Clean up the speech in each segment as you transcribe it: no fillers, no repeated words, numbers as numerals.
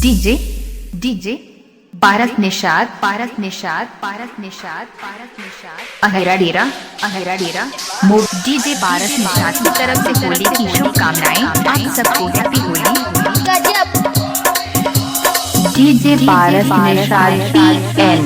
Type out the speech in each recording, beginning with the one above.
DJ DJ पारस निषाद पारस निषाद पारस निषाद पारस निषाद अहरा डेरा DJ पारस निषाद की तरफ से होली की शुभकामनाएं। आप सबको हैप्पी होली। डीजे पारस निषाद PNN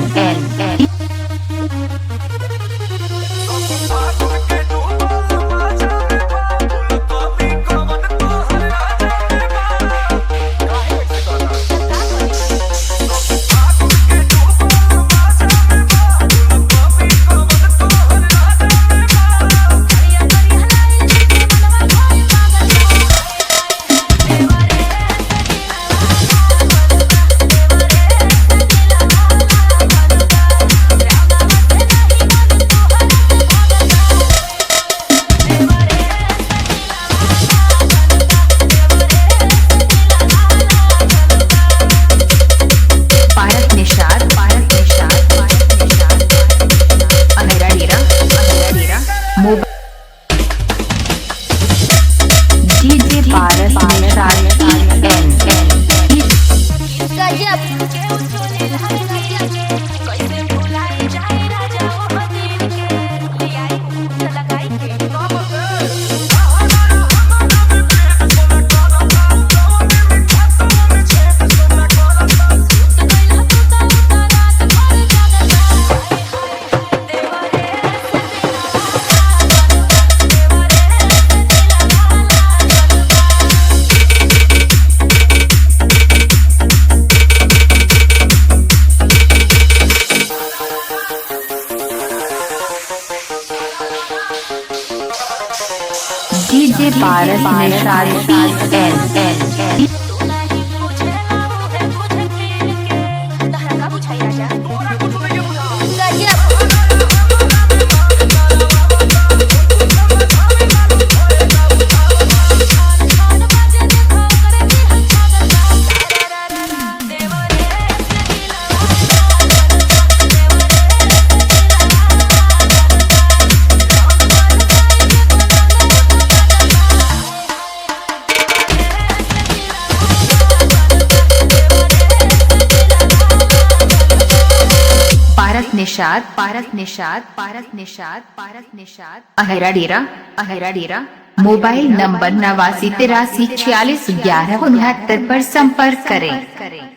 डीजे पारस निषाद PNN डीजे पारस निषाद PNN पारस निषाद अहरा डेरा मोबाइल नंबर 89 83 46 11 69 पर संपर्क करें।